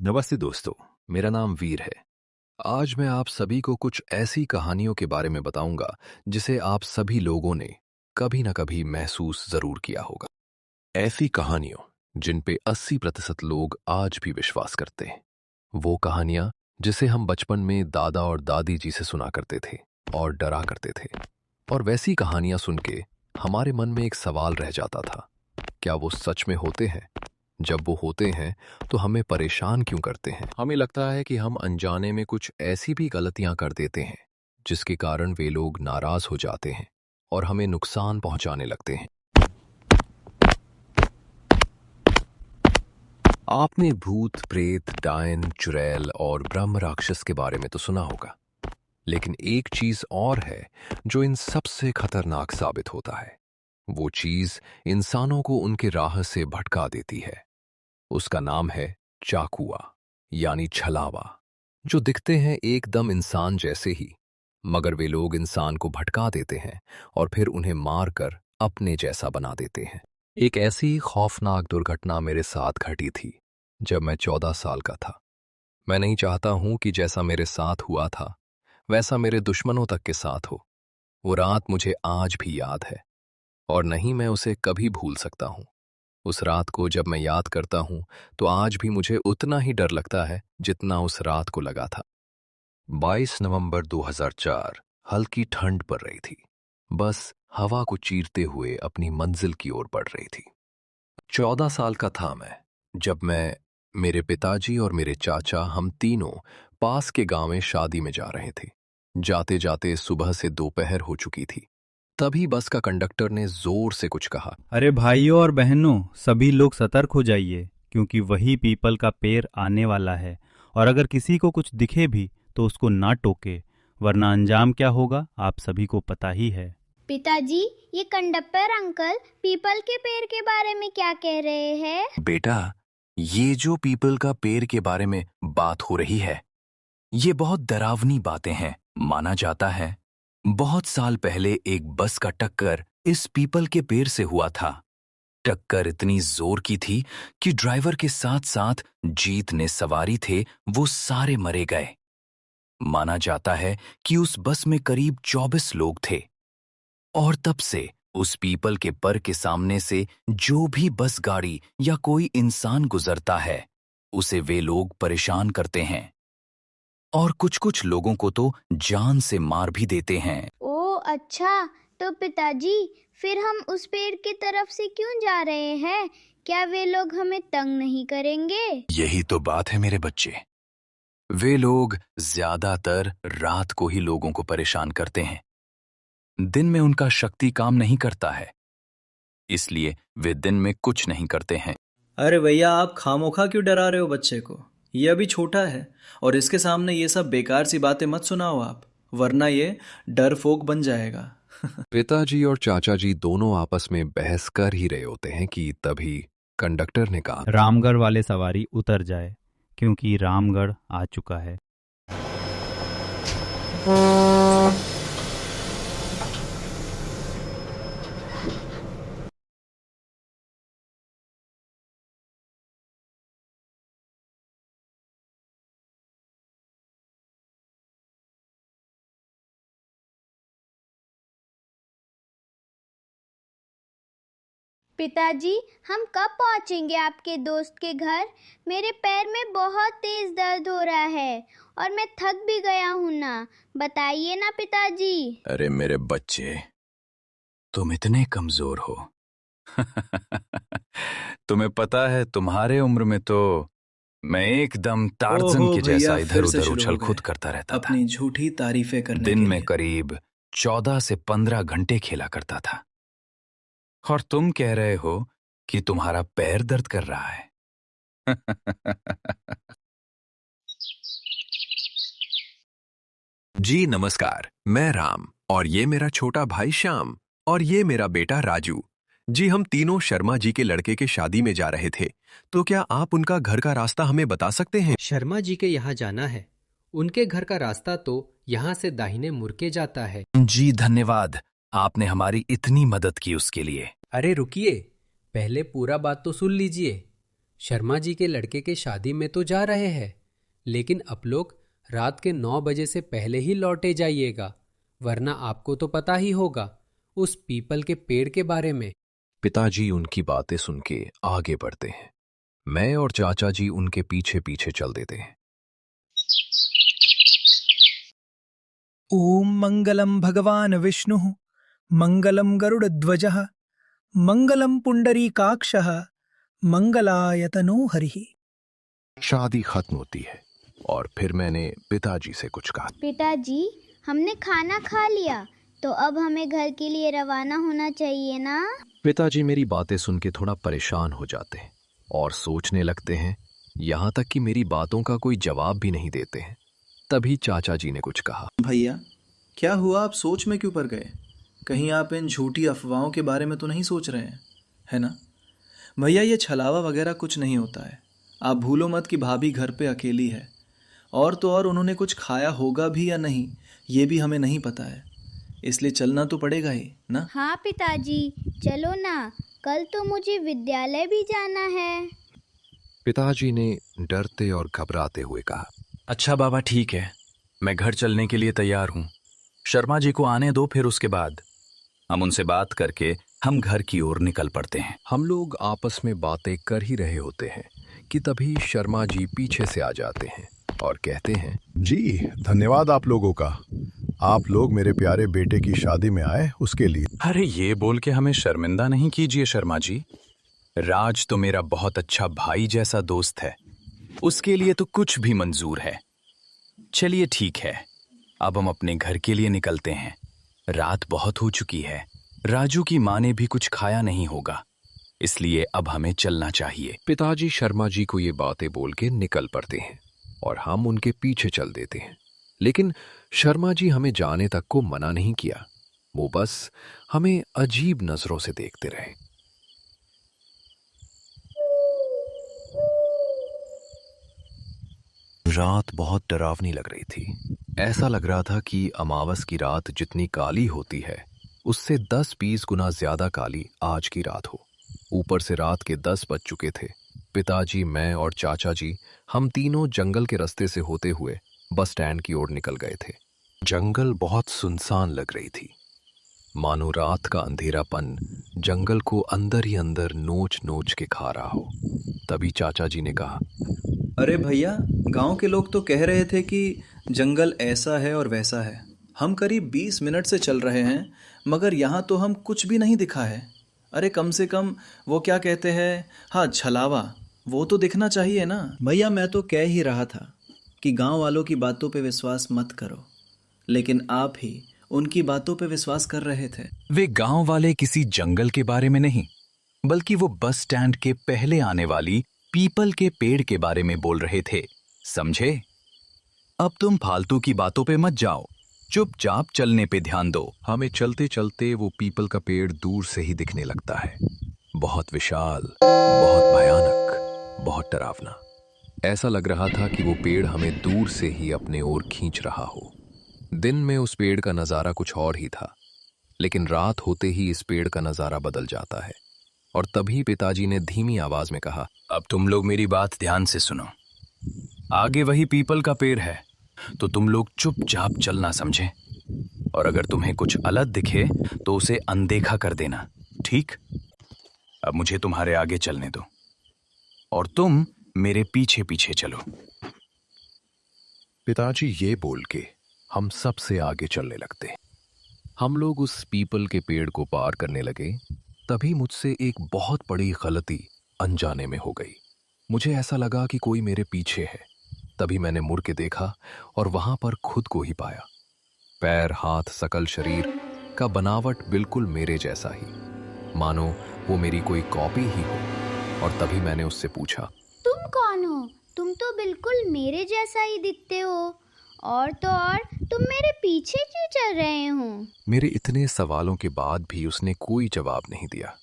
नमस्ते दोस्तों, मेरा नाम वीर है। आज मैं आप सभी को कुछ ऐसी कहानियों के बारे में बताऊंगा जिसे आप सभी लोगों ने कभी ना कभी महसूस जरूर किया होगा। ऐसी कहानियों जिन पे 80% लोग आज भी विश्वास करते हैं। वो कहानियां जिसे हम बचपन में दादा और दादी जी से सुना करते थे और डरा करते थे। और वैसी कहानियां सुन के हमारे मन में एक सवाल रह जाता था, क्या वो सच में होते हैं? जब वो होते हैं तो हमें परेशान क्यों करते हैं? हमें लगता है कि हम अनजाने में कुछ ऐसी भी गलतियां कर देते हैं जिसके कारण वे लोग नाराज हो जाते हैं और हमें नुकसान पहुंचाने लगते हैं। आपने भूत, प्रेत, डायन, चुड़ैल और ब्रह्म राक्षस के बारे में तो सुना होगा, लेकिन एक चीज और है जो इन सबसे खतरनाक साबित होता है। वो चीज इंसानों को उनके राह से भटका देती है। उसका नाम है चाकुआ, यानी छलावा। जो दिखते हैं एकदम इंसान जैसे ही, मगर वे लोग इंसान को भटका देते हैं और फिर उन्हें मारकर अपने जैसा बना देते हैं। एक ऐसी खौफनाक दुर्घटना मेरे साथ घटी थी जब मैं 14 साल का था। मैं नहीं चाहता हूं कि जैसा मेरे साथ हुआ था वैसा मेरे दुश्मनों तक के साथ हो। वो रात मुझे आज भी याद है और नहीं मैं उसे कभी भूल सकता हूं। उस रात को जब मैं याद करता हूं तो आज भी मुझे उतना ही डर लगता है जितना उस रात को लगा था। 22 नवंबर 2004, हल्की ठंड पड़ रही थी। बस हवा को चीरते हुए अपनी मंजिल की ओर बढ़ रही थी। 14 साल का था मैं जब मैं, मेरे पिताजी और मेरे चाचा, हम तीनों पास के गांव में शादी में जा रहे थे। जाते जाते सुबह से दोपहर हो चुकी थी। तभी बस का कंडक्टर ने जोर से कुछ कहा। अरे भाइयों और बहनों, सभी लोग सतर्क हो जाइए, क्योंकि वही पीपल का पेड़ आने वाला है। और अगर किसी को कुछ दिखे भी तो उसको ना टोके, वरना अंजाम क्या होगा आप सभी को पता ही है। पिताजी, ये कंडक्टर अंकल पीपल के पेड़ के बारे में क्या कह रहे हैं? बेटा, ये जो पीपल का पेड़ के बारे में बात हो रही है, ये बहुत डरावनी बातें हैं। माना जाता है बहुत साल पहले एक बस का टक्कर इस पीपल के पेड़ से हुआ था। टक्कर इतनी जोर की थी कि ड्राइवर के साथ साथ जितने सवारी थे वो सारे मरे गए। माना जाता है कि उस बस में करीब 24 लोग थे। और तब से उस पीपल के पर के सामने से जो भी बस, गाड़ी या कोई इंसान गुजरता है, उसे वे लोग परेशान करते हैं और कुछ कुछ लोगों को तो जान से मार भी देते हैं। ओह अच्छा, तो पिताजी फिर हम उस पेड़ की तरफ से क्यों जा रहे हैं? क्या वे लोग हमें तंग नहीं करेंगे? यही तो बात है मेरे बच्चे। वे लोग ज्यादातर रात को ही लोगों को परेशान करते हैं। दिन में उनका शक्ति काम नहीं करता है, इसलिए वे दिन में कुछ नहीं करते हैं। अरे भैया, आप खामोखा क्यों डरा रहे हो बच्चे को? ये अभी छोटा है और इसके सामने ये सब बेकार सी बातें मत सुनाओ आप, वरना ये डरपोक बन जाएगा। पिताजी और चाचा जी दोनों आपस में बहस कर ही रहे होते हैं कि तभी कंडक्टर ने कहा, रामगढ़ वाले सवारी उतर जाए, क्योंकि रामगढ़ आ चुका है। पिताजी, हम कब पहुंचेंगे आपके दोस्त के घर? मेरे पैर में बहुत तेज दर्द हो रहा है और मैं थक भी गया हूं ना। बताइए ना पिताजी। अरे मेरे बच्चे, तुम इतने कमजोर हो। तुम्हें पता है, तुम्हारे उम्र में तो मैं एकदम टार्जन ओहो के भैया, जैसा इधर फिर से उधर शुरू हो उछल गए कूद करता रहता था। अपनी झूठी तारीफें करने दिन के में लिए। करीब 14 से 15 घंटे खेला करता था, और तुम कह रहे हो कि तुम्हारा पैर दर्द कर रहा है। जी नमस्कार, मैं राम और ये मेरा छोटा भाई श्याम और ये मेरा बेटा राजू। जी हम तीनों शर्मा जी के लड़के के शादी में जा रहे थे, तो क्या आप उनका घर का रास्ता हमें बता सकते हैं? शर्मा जी के यहाँ जाना है। उनके घर का रास्ता तो यहाँ से दाहिने मुड़ के जाता है। जी धन्यवाद, आपने हमारी इतनी मदद की उसके लिए। अरे रुकिए, पहले पूरा बात तो सुन लीजिए। शर्मा जी के लड़के के शादी में तो जा रहे हैं, लेकिन आप लोग रात के 9 बजे से पहले ही लौटे जाइएगा, वरना आपको तो पता ही होगा उस पीपल के पेड़ के बारे में। पिताजी उनकी बातें सुन के आगे बढ़ते हैं। मैं और चाचा जी उनके पीछे पीछे चल देते हैं। ओम मंगलम भगवान विष्णुः मंगलम गरुड़ध्वजः मंगलम पुंडरीकाक्षः मंगलायतनो हरिः। शादी खत्म होती है और फिर मैंने पिताजी से कुछ कहा। पिताजी, हमने खाना खा लिया, तो अब हमें घर के लिए रवाना होना चाहिए ना? पिताजी मेरी बातें सुन के थोड़ा परेशान हो जाते हैं और सोचने लगते हैं, यहाँ तक कि मेरी बातों का कोई जवाब भी नहीं देते हैं। तभी चाचा जी ने कुछ कहा। भैया, क्या हुआ? आप सोच में क्यों पड़ गए? कहीं आप इन झूठी अफवाहों के बारे में तो नहीं सोच रहे हैं, है ना? भैया, ये छलावा वगैरह कुछ नहीं होता है। आप भूलो मत कि भाभी घर पे अकेली है, और तो और उन्होंने कुछ खाया होगा भी या नहीं, ये भी हमें नहीं पता है, इसलिए चलना तो पड़ेगा ही ना। हाँ पिताजी, चलो ना, कल तो मुझे विद्यालय भी जाना है। पिताजी ने डरते और घबराते हुए कहा। अच्छा बाबा, ठीक है, मैं घर चलने के लिए तैयार हूँ। शर्मा जी को आने दो, फिर उसके बाद हम उनसे बात करके हम घर की ओर निकल पड़ते हैं। हम लोग आपस में बातें कर ही रहे होते हैं कि तभी शर्मा जी पीछे से आ जाते हैं और कहते हैं, जी धन्यवाद आप लोगों का, आप लोग मेरे प्यारे बेटे की शादी में आए उसके लिए। अरे ये बोल के हमें शर्मिंदा नहीं कीजिए शर्मा जी, राज तो मेरा बहुत अच्छा भाई जैसा दोस्त है, उसके लिए तो कुछ भी मंजूर है। चलिए ठीक है, अब हम अपने घर के लिए निकलते हैं, रात बहुत हो चुकी है, राजू की माँ ने भी कुछ खाया नहीं होगा, इसलिए अब हमें चलना चाहिए। पिताजी शर्मा जी को ये बातें बोल के निकल पड़ते हैं और हम उनके पीछे चल देते हैं। लेकिन शर्मा जी हमें जाने तक को मना नहीं किया, वो बस हमें अजीब नजरों से देखते रहे। रात बहुत डरावनी लग रही थी। ऐसा लग रहा था कि अमावस की रात जितनी काली होती है, उससे 10-20 गुना ज्यादा काली आज की रात हो। ऊपर से रात के 10 बज चुके थे। पिताजी, मैं और चाचा जी, हम तीनों जंगल के रास्ते से होते हुए बस स्टैंड की ओर निकल गए थे। जंगल बहुत सुनसान लग रही थी, मानो रात का अंधेरापन जंगल को अंदर ही अंदर नोच नोच के खा रहा हो। तभी चाचा जी ने कहा, अरे भैया, गांव के लोग तो कह रहे थे कि जंगल ऐसा है और वैसा है। हम करीब 20 मिनट से चल रहे हैं, मगर यहाँ तो हम कुछ भी नहीं दिखा है। अरे कम से कम वो क्या कहते हैं, हाँ छलावा, वो तो दिखना चाहिए ना। भैया, मैं तो कह ही रहा था कि गांव वालों की बातों पे विश्वास मत करो, लेकिन आप ही उनकी बातों पे विश्वास कर रहे थे। वे गांव वाले किसी जंगल के बारे में नहीं, बल्कि वो बस स्टैंड के पहले आने वाली पीपल के पेड़ के बारे में बोल रहे थे, समझे? अब तुम फालतू की बातों पे मत जाओ, चुपचाप चलने पे ध्यान दो। हमें चलते चलते वो पीपल का पेड़ दूर से ही दिखने लगता है, बहुत विशाल, बहुत भयानक, बहुत डरावना। ऐसा लग रहा था कि वो पेड़ हमें दूर से ही अपने ओर खींच रहा हो। दिन में उस पेड़ का नज़ारा कुछ और ही था, लेकिन रात होते ही इस पेड़ का नज़ारा बदल जाता है। और तभी पिताजी ने धीमी आवाज में कहा, अब तुम लोग मेरी बात ध्यान से सुनो, आगे वही पीपल का पेड़ है, तो तुम लोग चुपचाप चलना, समझे? और अगर तुम्हें कुछ अलग दिखे तो उसे अनदेखा कर देना, ठीक? अब मुझे तुम्हारे आगे चलने दो और तुम मेरे पीछे पीछे चलो। पिताजी ये बोल के हम सबसे आगे चलने लगते। हम लोग उस पीपल के पेड़ को पार करने लगे, तभी मुझसे एक बहुत बड़ी गलती अनजाने में हो गई। मुझे ऐसा लगा कि कोई मेरे पीछे है। तभी मैंने मुड़ के देखा और वहां पर खुद को ही पाया। पैर, हाथ, सकल शरीर का बनावट बिल्कुल मेरे जैसा ही, मानो वो मेरी कोई कॉपी ही हो। और तभी मैंने उससे पूछा, तुम कौन हो? तुम तो बिल्कुल मेरे जैसा ही दिखते हो, और तो और तुम मेरे पीछे क्यों चल रहे हो? मेरे इतने सवालों के बाद भी उसने कोई जवाब नहीं दिया।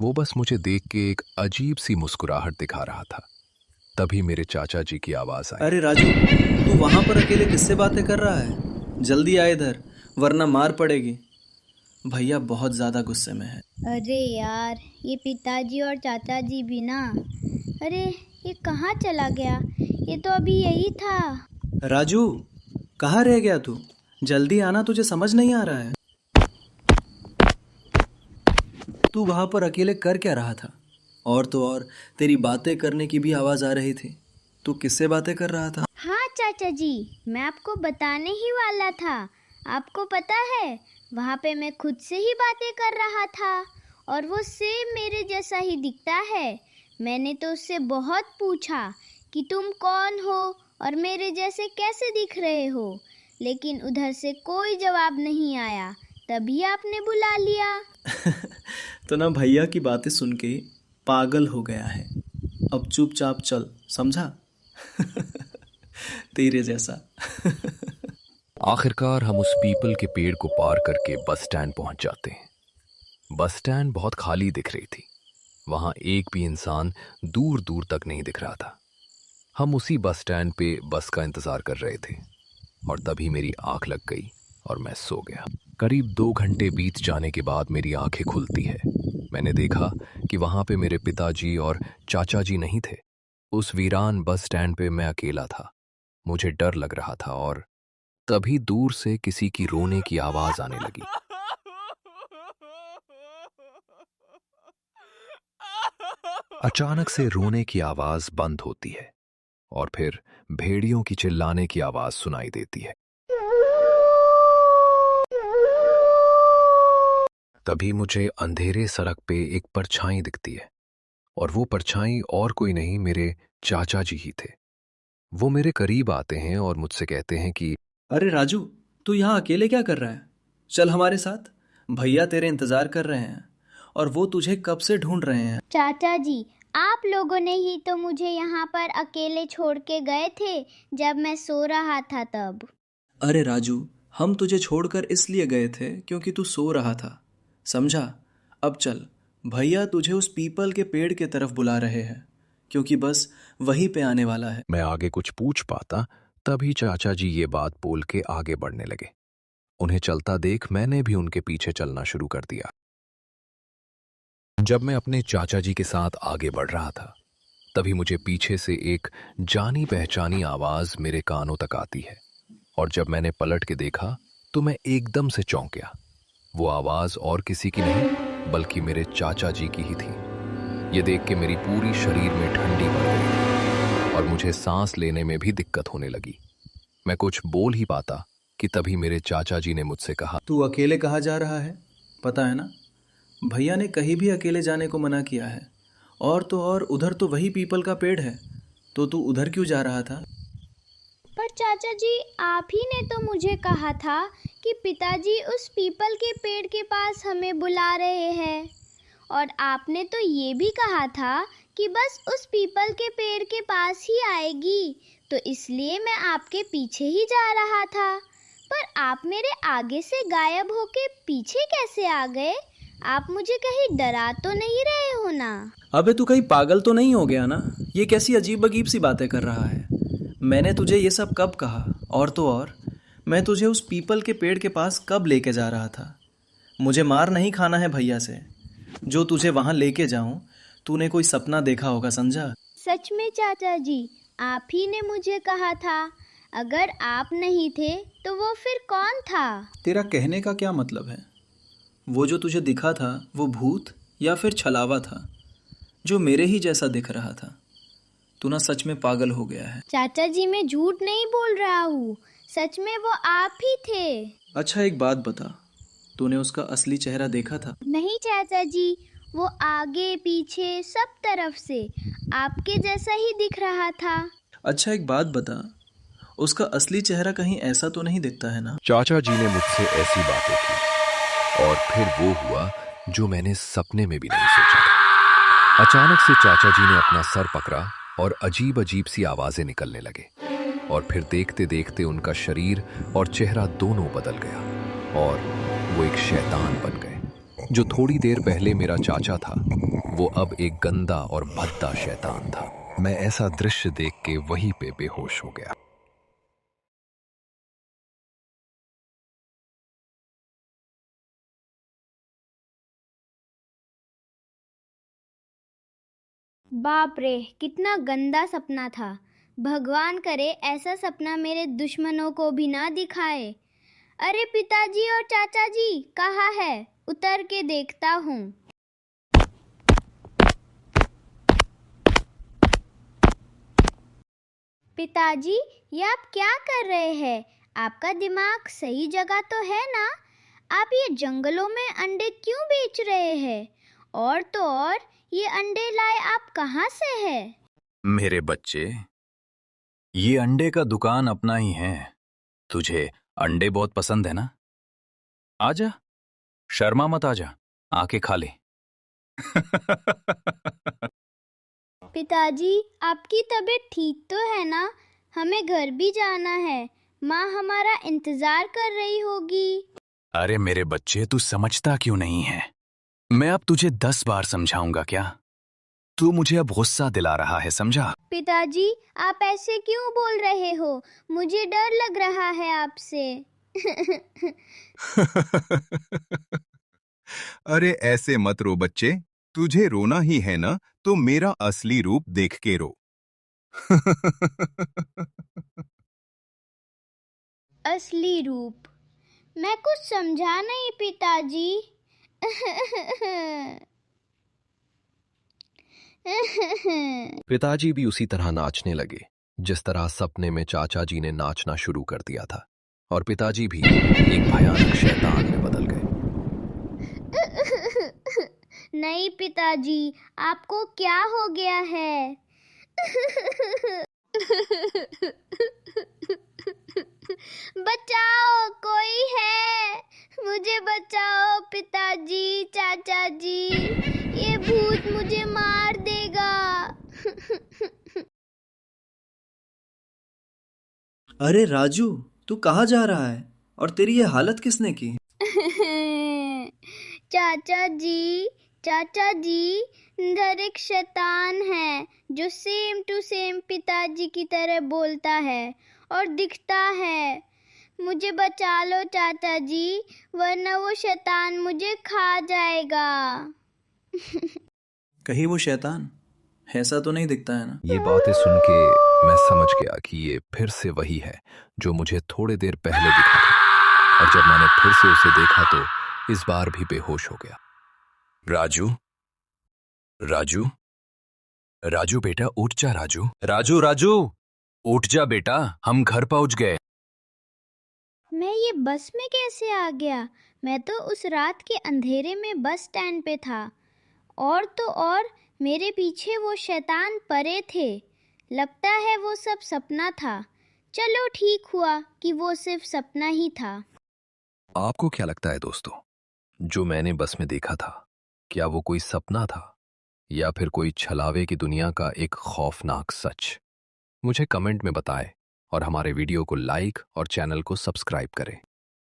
वो बस मुझे देख के एक अजीब सी मुस्कुराहट दिखा रहा था। तभी मेरे चाचा जी की आवाज आई, अरे राजू, तू वहां पर अकेले किससे बातें कर रहा है? जल्दी आ इधर, वरना मार पड़ेगी। भैया बहुत ज्यादा गुस्से में है। अरे यार, ये पिताजी और चाचा जी भी ना अरे ये कहाँ चला गया? ये तो अभी यही था। राजू, कहाँ रह गया तू? जल्दी आना, तुझे समझ नहीं आ रहा है। तू वहां पर अकेले कर क्या रहा था? और तो और तेरी बातें करने की भी आवाज आ रही थी। तू किससे बातें कर रहा था? हाँ चाचा जी, मैं आपको बताने ही वाला था। आपको पता है, वहाँ पे मैं खुद से ही बातें कर रहा था और वो सेम मेरे जैसा ही दिखता है। मैंने तो उससे बहुत पूछा कि तुम कौन हो और मेरे जैसे कैसे दिख रहे हो, लेकिन उधर से कोई जवाब नहीं आया। तभी आपने बुला लिया। तो ना भैया की बातें सुन के पागल हो गया है। अब चुपचाप चल, समझा? तेरे जैसा। आखिरकार हम उस पीपल के पेड़ को पार करके बस स्टैंड पहुंच जाते हैं। बस स्टैंड बहुत खाली दिख रही थी। वहां एक भी इंसान दूर दूर तक नहीं दिख रहा था। हम उसी बस स्टैंड पे बस का इंतजार कर रहे थे और तभी मेरी आंख लग गई और मैं सो गया। करीब 2 घंटे बीत जाने के बाद मेरी आंखें खुलती है। मैंने देखा कि वहां पे मेरे पिताजी और चाचा जी नहीं थे। उस वीरान बस स्टैंड पे मैं अकेला था। मुझे डर लग रहा था और तभी दूर से किसी की रोने की आवाज आने लगी। अचानक से रोने की आवाज बंद होती है और फिर भेड़ियों की चिल्लाने की आवाज सुनाई देती है। तभी मुझे अंधेरे सड़क पे एक परछाई दिखती है और वो परछाई और कोई नहीं, मेरे चाचा जी ही थे। वो मेरे करीब आते हैं और मुझसे कहते हैं कि अरे राजू, तू यहाँ अकेले क्या कर रहा है? चल हमारे साथ। भैया तेरे इंतजार कर रहे हैं और वो तुझे कब से ढूंढ रहे हैं। चाचा जी, आप लोगों ने ही तो मुझे यहाँ पर अकेले छोड़ के गए थे जब मैं सो रहा था तब। अरे राजू, हम तुझे छोड़कर इसलिए गए थे क्योंकि तू सो रहा था, समझा? अब चल, भैया तुझे उस पीपल के पेड़ के तरफ बुला रहे हैं क्योंकि बस वहीं पे आने वाला है। मैं आगे कुछ पूछ पाता, तभी चाचा जी ये बात बोल के आगे बढ़ने लगे। उन्हें चलता देख मैंने भी उनके पीछे चलना शुरू कर दिया। जब मैं अपने चाचा जी के साथ आगे बढ़ रहा था, तभी मुझे पीछे से एक जानी पहचानी आवाज मेरे कानों तक आती है और जब मैंने पलट के देखा तो मैं एकदम से चौंक गया। वो आवाज और किसी की नहीं बल्कि मेरे चाचा जी की ही थी। ये देख के मेरी पूरी शरीर में ठंडी पड़ गई और मुझे सांस लेने में भी दिक्कत होने लगी। मैं कुछ बोल ही पाता कि तभी मेरे चाचा जी ने मुझसे कहा, तू अकेले कहाँ जा रहा है? पता है ना, भैया ने कहीं भी अकेले जाने को मना किया है। और तो और उधर तो वही पीपल का पेड़ है, तो तू उधर क्यों जा रहा था? पर चाचा जी, आप ही ने तो मुझे कहा था कि पिताजी उस पीपल के पेड़ के पास हमें बुला रहे हैं, और आपने तो ये भी कहा था कि बस उस पीपल के पेड़ के पास ही आएगी, तो इसलिए मैं आपके पीछे ही जा रहा था। पर आप मेरे आगे से गायब होके पीछे कैसे आ गए? आप मुझे कहीं डरा तो नहीं रहे हो ना? अबे तू कहीं पागल तो नहीं हो गया ना? ये कैसी अजीब अजीब सी बातें कर रहा है? मैंने तुझे ये सब कब कहा? और तो और मैं तुझे उस पीपल के पेड़ के पास कब लेके जा रहा था? मुझे मार नहीं खाना है भैया से। जो तुझे वहां लेके जाऊं, तूने कोई सपना देखा होगा, समझा? सच में चाचा जी, आप ही ने मुझे कहा था। अगर आप नहीं थे तो वो फिर कौन था? तेरा कहने का क्या मतलब है? वो जो तुझे दिखा था वो भूत या फिर छलावा था जो मेरे ही जैसा दिख रहा था? तू ना सच में पागल हो गया है। चाचा जी, मैं झूठ नहीं बोल रहा हूँ, सच में वो आप ही थे। अच्छा एक बात बता, तूने उसका असली चेहरा देखा था? नहीं चाचा जी, वो आगे पीछे सब तरफ से आपके जैसा ही दिख रहा था। अच्छा एक बात बता, उसका असली चेहरा कहीं ऐसा तो नहीं दिखता है ना? चाचा जी ने मुझसे ऐसी बातें की और फिर वो हुआ जो मैंने सपने में भी नहीं सोचा था। अचानक से चाचा जी ने अपना सर पकड़ा और अजीब अजीब सी आवाजें निकलने लगे और फिर देखते देखते उनका शरीर और चेहरा दोनों बदल गया और वो एक शैतान बन गए। जो थोड़ी देर पहले मेरा चाचा था, वो अब एक गंदा और भद्दा शैतान था। मैं ऐसा दृश्य देख के वहीं पे बेहोश हो गया। बाप रे, कितना गंदा सपना था। भगवान करे ऐसा सपना मेरे दुश्मनों को भी ना दिखाए। अरे पिताजी और चाचा जी कहाँ है? उतर के देखता हूँ। पिताजी, ये आप क्या कर रहे हैं? आपका दिमाग सही जगह तो है ना? आप ये जंगलों में अंडे क्यों बेच रहे हैं? और तो और, ये अंडे लाए आप कहाँ से हैं? मेरे बच्चे, ये अंडे का दुकान अपना ही है। तुझे अंडे बहुत पसंद है ना? आजा, शर्मा मत, आजा, आके खा ले। पिताजी, आपकी तबीयत ठीक तो है ना? हमें घर भी जाना है। माँ हमारा इंतजार कर रही होगी। अरे मेरे बच्चे, तू समझता क्यों नहीं है? मैं अब तुझे 10 बार समझाऊंगा क्या? तू मुझे अब गुस्सा दिला रहा है, समझा? पिताजी, आप ऐसे क्यों बोल रहे हो? मुझे डर लग रहा है आपसे। अरे ऐसे मत रो बच्चे, तुझे रोना ही है ना, तो मेरा असली रूप देख के रो। असली रूप? मैं कुछ समझा नहीं पिताजी। पिताजी भी उसी तरह नाचने लगे जिस तरह सपने में चाचा जी ने नाचना शुरू कर दिया था, और पिताजी भी एक भयानक शैतान में बदल गए। नहीं पिताजी, आपको क्या हो गया है? बचाओ, कोई है? मुझे बचाओ पिताजी, चाचा जी, ये भूत मुझे मार देगा। अरे राजू, तू कहाँ जा रहा है? और तेरी ये हालत किसने की? चाचा जी, इधर एक शैतान है जो सेम टू सेम पिताजी की तरह बोलता है और दिखता है। मुझे बचा लो चाचा जी, वरना वो शैतान मुझे खा जाएगा। कहीं वो शैतान ऐसा तो नहीं दिखता है ना? ये बातें सुन के मैं समझ गया कि ये फिर से वही है जो मुझे थोड़ी देर पहले दिखा था, और जब मैंने फिर से उसे देखा तो इस बार भी बेहोश हो गया। राजू, राजू, राजू बेटा, उठ जा। राजू, राजू, राजू, उठ जा बेटा, हम घर पहुंच गए। मैं ये बस में कैसे आ गया? मैं तो उस रात के अंधेरे में बस स्टैंड पे था, और तो और मेरे पीछे वो शैतान परे थे। लगता है वो सब सपना था। चलो ठीक हुआ कि वो सिर्फ सपना ही था। आपको क्या लगता है दोस्तों, जो मैंने बस में देखा था, क्या वो कोई सपना था या फिर कोई छलावे की दुनिया का एक खौफनाक सच? मुझे कमेंट में बताएं और हमारे वीडियो को लाइक और चैनल को सब्सक्राइब करें।